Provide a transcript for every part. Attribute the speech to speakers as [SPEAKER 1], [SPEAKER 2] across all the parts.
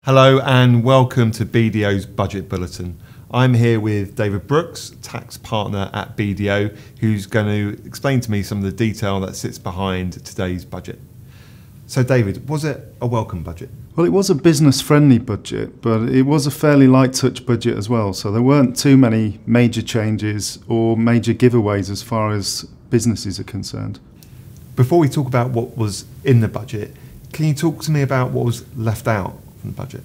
[SPEAKER 1] Hello and welcome to BDO's Budget Bulletin. I'm here with David Brookes, tax partner at BDO, who's going to explain to me some of the detail that sits behind today's budget. So David, was it a welcome budget?
[SPEAKER 2] Well, it was a business-friendly budget, but it was a fairly light-touch budget as well, so there weren't too many major changes or major giveaways as far as businesses are concerned.
[SPEAKER 1] Before we talk about what was in the budget, can you talk to me about what was left out from the budget?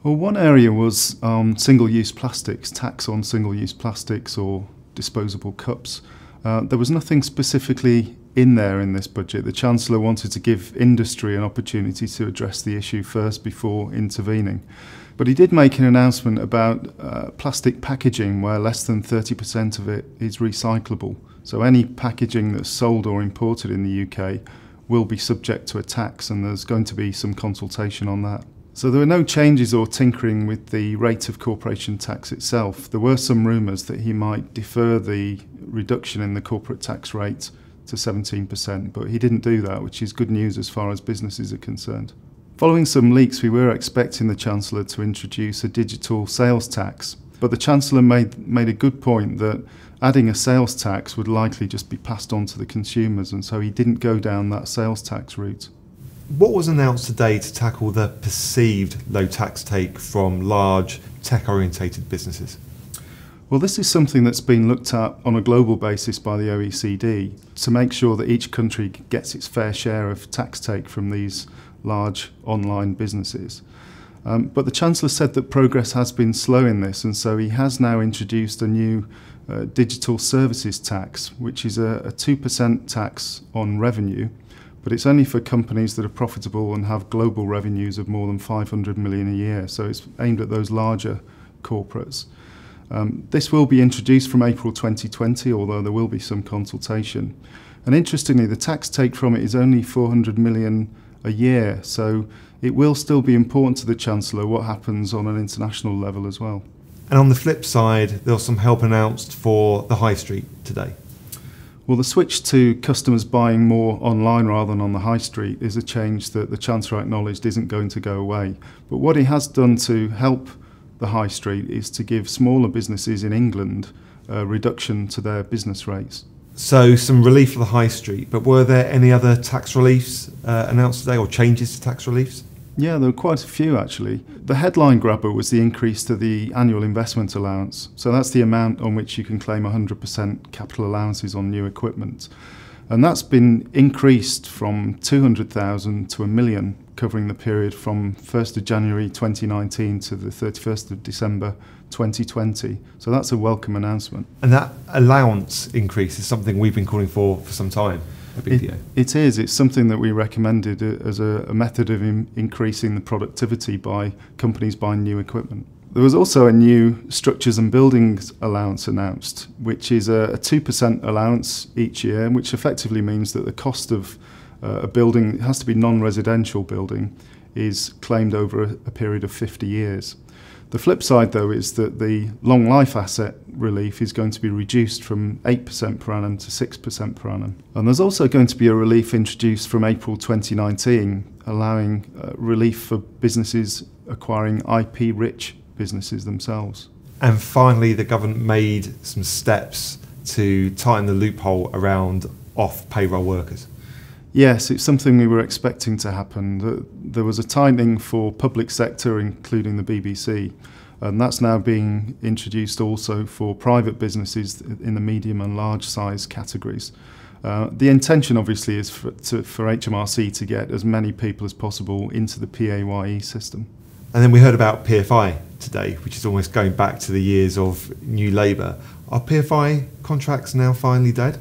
[SPEAKER 2] Well, one area was single-use plastics, tax on single-use plastics or disposable cups. There was nothing specifically in there in this budget. The Chancellor wanted to give industry an opportunity to address the issue first before intervening. But he did make an announcement about plastic packaging where less than 30% of it is recyclable. So any packaging that's sold or imported in the UK will be subject to a tax, and there's going to be some consultation on that. So there were no changes or tinkering with the rate of corporation tax itself. There were some rumours that he might defer the reduction in the corporate tax rate to 17%, but he didn't do that, which is good news as far as businesses are concerned. Following some leaks, we were expecting the Chancellor to introduce a digital sales tax, but the Chancellor made a good point that adding a sales tax would likely just be passed on to the consumers, and so he didn't go down that sales tax route.
[SPEAKER 1] What was announced today to tackle the perceived low tax take from large tech-orientated businesses?
[SPEAKER 2] Well, this is something that's been looked at on a global basis by the OECD to make sure that each country gets its fair share of tax take from these large online businesses. But the Chancellor said that progress has been slow in this, and so he has now introduced a new digital services tax, which is a 2% tax on revenue, but it's only for companies that are profitable and have global revenues of more than 500 million a year, so it's aimed at those larger corporates. This will be introduced from April 2020, although there will be some consultation. And interestingly, the tax take from it is only 400 million a year, so it will still be important to the Chancellor what happens on an international level as well.
[SPEAKER 1] And on the flip side, there was some help announced for the high street today.
[SPEAKER 2] Well, the switch to customers buying more online rather than on the high street is a change that the Chancellor acknowledged isn't going to go away. But what he has done to help the high street is to give smaller businesses in England a reduction to their business rates.
[SPEAKER 1] So some relief for the high street, but were there any other tax reliefs announced today or changes to tax reliefs?
[SPEAKER 2] Yeah, there were quite a few actually. The headline grabber was the increase to the annual investment allowance. So that's the amount on which you can claim 100% capital allowances on new equipment. And that's been increased from 200,000 to 1 million, covering the period from 1st of January 2019 to the 31st of December 2020. So that's a welcome announcement.
[SPEAKER 1] And that allowance increase is something we've been calling for some time at BDO.
[SPEAKER 2] It is. It's something that we recommended as a method of increasing the productivity by companies buying new equipment. There was also a new structures and buildings allowance announced, which is a 2% allowance each year, which effectively means that the cost of a building, it has to be non-residential building, is claimed over a period of 50 years. The flip side, though, is that the long life asset relief is going to be reduced from 8% per annum to 6% per annum. And there's also going to be a relief introduced from April 2019, allowing relief for businesses acquiring IP-rich businesses themselves.
[SPEAKER 1] And finally, the government made some steps to tighten the loophole around off-payroll workers.
[SPEAKER 2] Yes, it's something we were expecting to happen. There was a tightening for public sector, including the BBC, and that's now being introduced also for private businesses in the medium and large size categories. The intention obviously is for HMRC to get as many people as possible into the PAYE system.
[SPEAKER 1] And then we heard about PFI today, which is almost going back to the years of New Labour. Are PFI contracts now finally dead?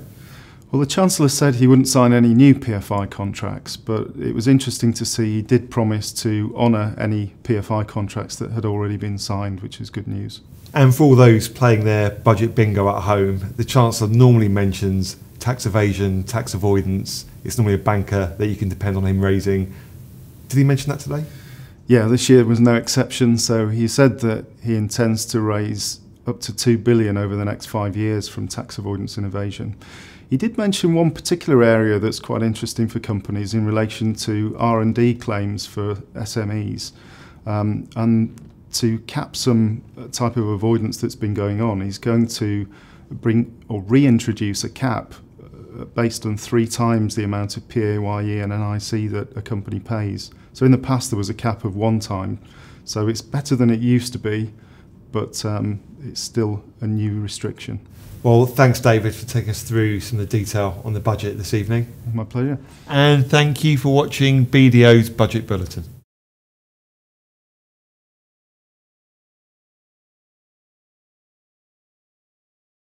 [SPEAKER 2] Well, the Chancellor said he wouldn't sign any new PFI contracts, but it was interesting to see he did promise to honour any PFI contracts that had already been signed, which is good news.
[SPEAKER 1] And for all those playing their budget bingo at home, the Chancellor normally mentions tax evasion, tax avoidance. It's normally a banker that you can depend on him raising. Did he mention that today?
[SPEAKER 2] Yeah, this year was no exception. So he said that he intends to raise up to $2 billion over the next 5 years from tax avoidance and evasion. He did mention one particular area that's quite interesting for companies in relation to R&D claims for SMEs. And to cap some type of avoidance that's been going on, he's going to bring or reintroduce a cap based on 3 times the amount of PAYE and NIC that a company pays. So in the past there was a cap of 1 time, so it's better than it used to be, but it's still a new restriction.
[SPEAKER 1] Well, thanks, David, for taking us through some of the detail on the budget this evening.
[SPEAKER 2] My pleasure.
[SPEAKER 1] And thank you for watching BDO's Budget Bulletin.